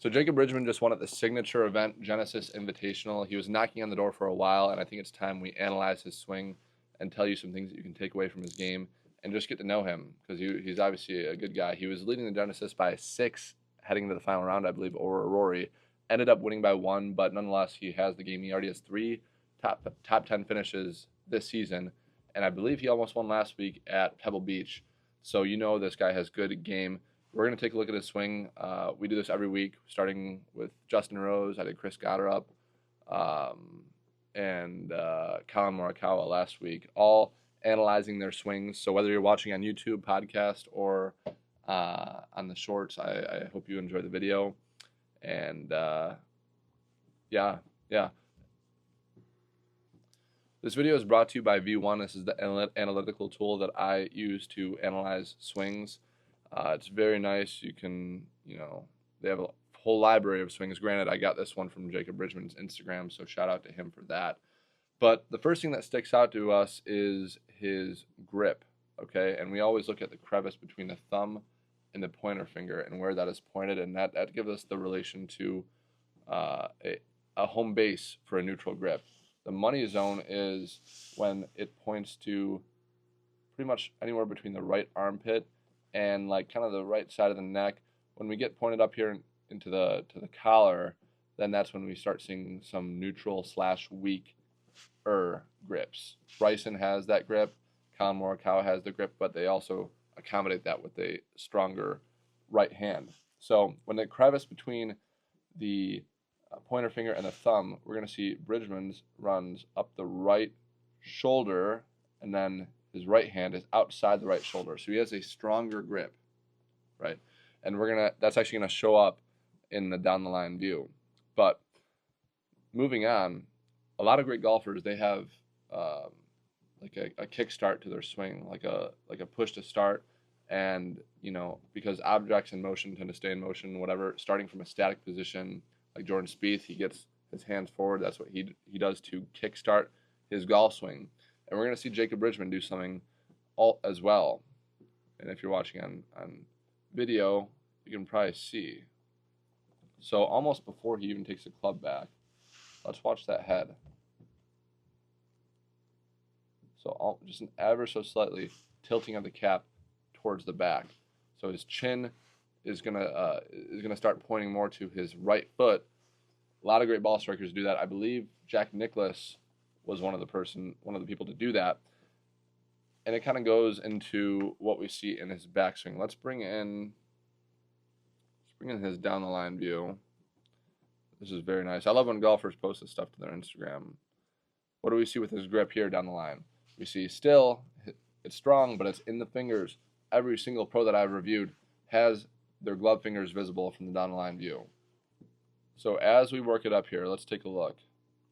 So Jacob Bridgeman just won at the signature event, Genesis Invitational. He was knocking on the door for a while, and I think it's time we analyze his swing and tell you some things that you can take away from his game and just get to know him, because he's obviously a good guy. He was leading the Genesis by 6 heading into the final round, I believe, over Rory. Ended up winning by 1, but nonetheless, he has the game. He already has 3 top 10 finishes this season, and I believe he almost won last week at Pebble Beach. So you know this guy has good game. We're going to take a look at his swing. We do this every week, starting with Justin Rose. I did Chris Gotterup and Colin Morikawa last week, all analyzing their swings. So whether you're watching on YouTube, podcast, or on the shorts, I hope you enjoy the video. And yeah. This video is brought to you by V1. This is the analytical tool that I use to analyze swings. It's very nice. You can, they have a whole library of swings. Granted, I got this one from Jacob Bridgeman's Instagram, so shout out to him for that. But the first thing that sticks out to us is his grip, okay? And we always look at the crevice between the thumb and the pointer finger and where that is pointed, and that gives us the relation to a home base for a neutral grip. The money zone is when it points to pretty much anywhere between the right armpit and like kind of the right side of the neck. When we get pointed up here into the collar, then that's when we start seeing some neutral / weak grips. Bryson has that grip, Colin Morikawa has the grip, but they also accommodate that with a stronger right hand. So when the crevice between the pointer finger and the thumb, we're going to see Bridgman's runs up the right shoulder, and then his right hand is outside the right shoulder. So he has a stronger grip, right? And that's actually going to show up in the down the line view. But moving on, a lot of great golfers, they have like a kickstart to their swing, like a push to start. And, because objects in motion tend to stay in motion, whatever, starting from a static position, like Jordan Spieth, he gets his hands forward. That's what he does to kickstart his golf swing. And we're going to see Jacob Bridgeman do something as well. And if you're watching on video, you can probably see. So almost before he even takes the club back, let's watch that head. So just an ever so slightly tilting of the cap towards the back. So his chin is gonna start pointing more to his right foot. A lot of great ball strikers do that. I believe Jack Nicklaus was one of the people to do that. And it kind of goes into what we see in his backswing. Let's bring in his down the line view. This is very nice. I love when golfers post this stuff to their Instagram. What do we see with his grip here down the line? We see still it's strong, but it's in the fingers. Every single pro that I've reviewed has their glove fingers visible from the down the line view. So as we work it up here, let's take a look.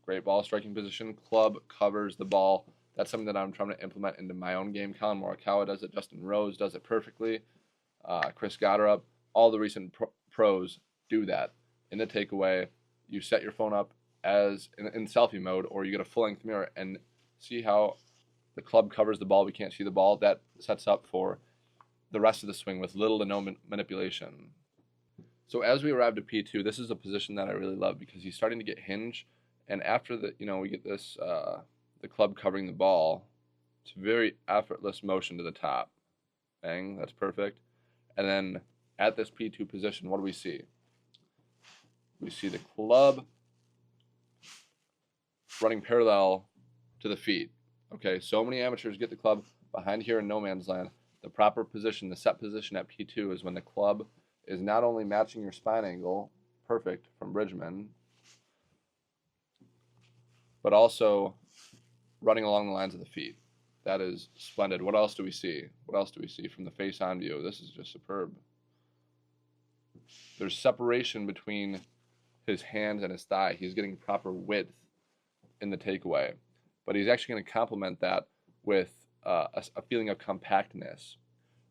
Great ball striking position. Club covers the ball. That's something that I'm trying to implement into my own game. Colin Morikawa does it. Justin Rose does it perfectly. Chris Gotterup. All the recent pros do that. In the takeaway, you set your phone up as in selfie mode, or you get a full-length mirror and see how the club covers the ball. We can't see the ball. That sets up for the rest of the swing with little to no manipulation. So as we arrived at P2, this is a position that I really love because he's starting to get hinge, and after we get this the club covering the ball, it's a very effortless motion to the top. Bang, that's perfect. And then at this P2 position, what do we see? We see the club running parallel to the feet. Okay, so many amateurs get the club behind here in no man's land. The proper position, the set position at P2 is when the club is not only matching your spine angle, perfect from Bridgeman, but also running along the lines of the feet. That is splendid. What else do we see? What else do we see from the face-on view? This is just superb. There's separation between his hands and his thigh. He's getting proper width in the takeaway. But he's actually going to complement that with a feeling of compactness.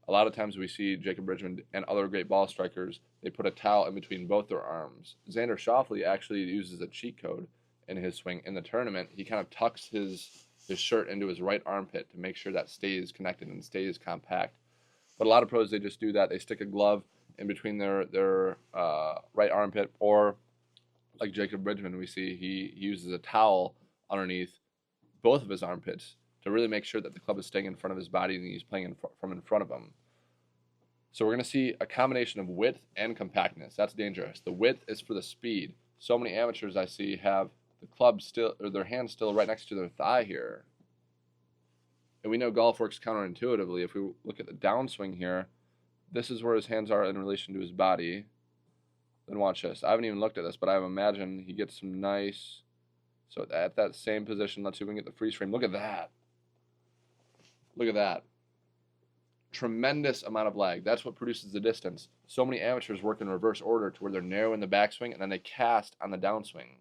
A lot of times we see Jacob Bridgeman and other great ball strikers, they put a towel in between both their arms. Xander Schauffele actually uses a cheat code in his swing. In the tournament, he kind of tucks his shirt into his right armpit to make sure that stays connected and stays compact. But a lot of pros, they just do that. They stick a glove in between their right armpit, or like Jacob Bridgeman, we see he uses a towel underneath both of his armpits to really make sure that the club is staying in front of his body and he's playing from in front of him. So we're going to see a combination of width and compactness. That's dangerous. The width is for the speed. So many amateurs I see have the club still, or their hand still right next to their thigh here. And we know golf works counterintuitively. If we look at the downswing here, this is where his hands are in relation to his body. Then watch this. I haven't even looked at this, but I imagine he gets some nice. So at that same position, let's see if we can get the freeze frame. Look at that. Look at that. Tremendous amount of lag. That's what produces the distance. So many amateurs work in reverse order to where they're narrow in the backswing and then they cast on the downswing.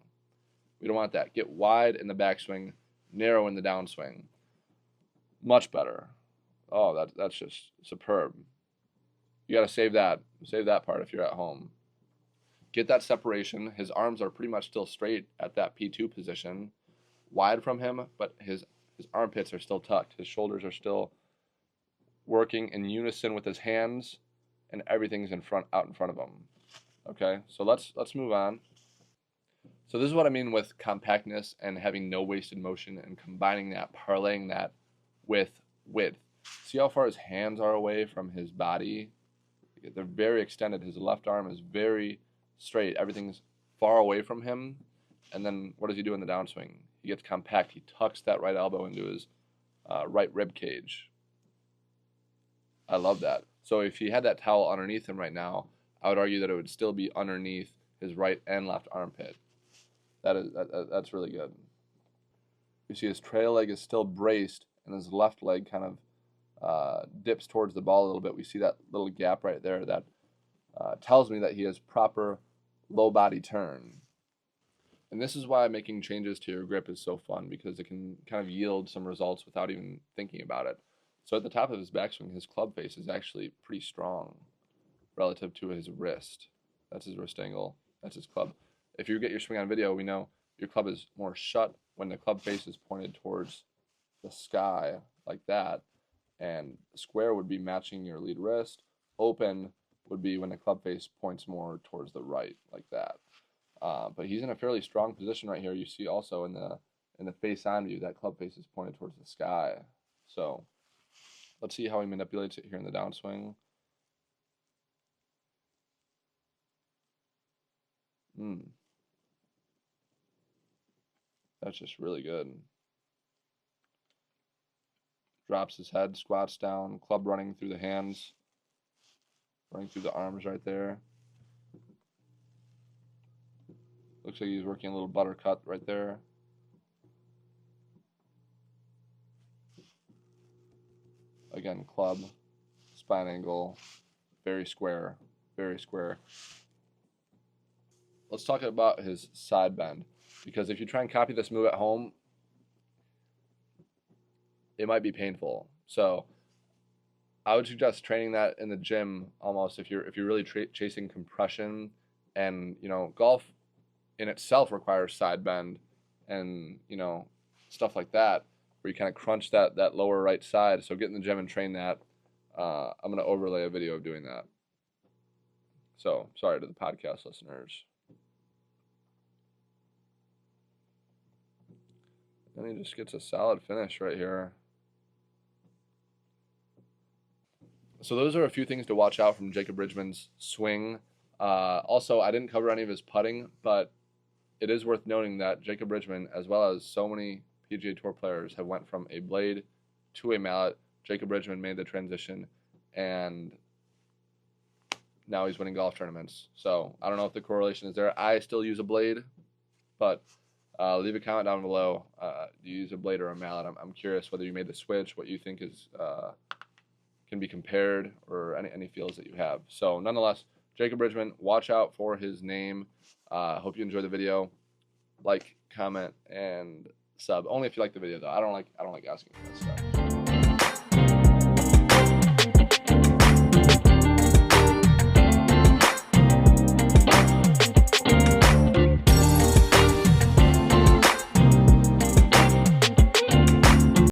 We don't want that. Get wide in the backswing, narrow in the downswing. Much better. Oh, that's just superb. You got to save that. Save that part if you're at home. Get that separation. His arms are pretty much still straight at that P2 position. Wide from him, but his armpits are still tucked. His shoulders are still working in unison with his hands, and everything's out in front of him. Okay, so let's move on. So this is what I mean with compactness and having no wasted motion and combining that, parlaying that with width. See how far his hands are away from his body? They're very extended. His left arm is very straight. Everything's far away from him. And then what does he do in the downswing? He gets compact. He tucks that right elbow into his right rib cage. I love that. So if he had that towel underneath him right now, I would argue that it would still be underneath his right and left armpit. That's really good. You see his trail leg is still braced, and his left leg kind of dips towards the ball a little bit. We see that little gap right there that tells me that he has proper low body turn. And this is why making changes to your grip is so fun, because it can kind of yield some results without even thinking about it. So at the top of his backswing, his club face is actually pretty strong relative to his wrist. That's his wrist angle. That's his club. If you get your swing on video, we know your club is more shut when the club face is pointed towards the sky like that. And square would be matching your lead wrist. Open would be when the club face points more towards the right like that. But he's in a fairly strong position right here. You see also in the face on view, that club face is pointed towards the sky. So let's see how he manipulates it here in the downswing. That's just really good. Drops his head, squats down, club running through the hands, running through the arms right there. Looks like he's working a little buttercut right there. Again, club, spine angle, very square, very square. Let's talk about his side bend, because if you try and copy this move at home, it might be painful. So I would suggest training that in the gym almost if you're really chasing compression. And golf in itself requires side bend and stuff like that, where you kind of crunch that lower right side. So get in the gym and train that. I'm going to overlay a video of doing that. So sorry to the podcast listeners. And he just gets a solid finish right here. So those are a few things to watch out from Jacob Bridgman's swing. Also, I didn't cover any of his putting, but it is worth noting that Jacob Bridgeman, as well as so many PGA Tour players, have went from a blade to a mallet. Jacob Bridgeman made the transition, and now he's winning golf tournaments. So I don't know if the correlation is there. I still use a blade, but leave a comment down below. Do you use a blade or a mallet? I'm curious whether you made the switch, what you think is can be compared, or any feels that you have. So nonetheless, Jacob Bridgeman, watch out for his name. Hope you enjoy the video. Like, comment, and sub. Only if you like the video, though. I don't like asking for that stuff.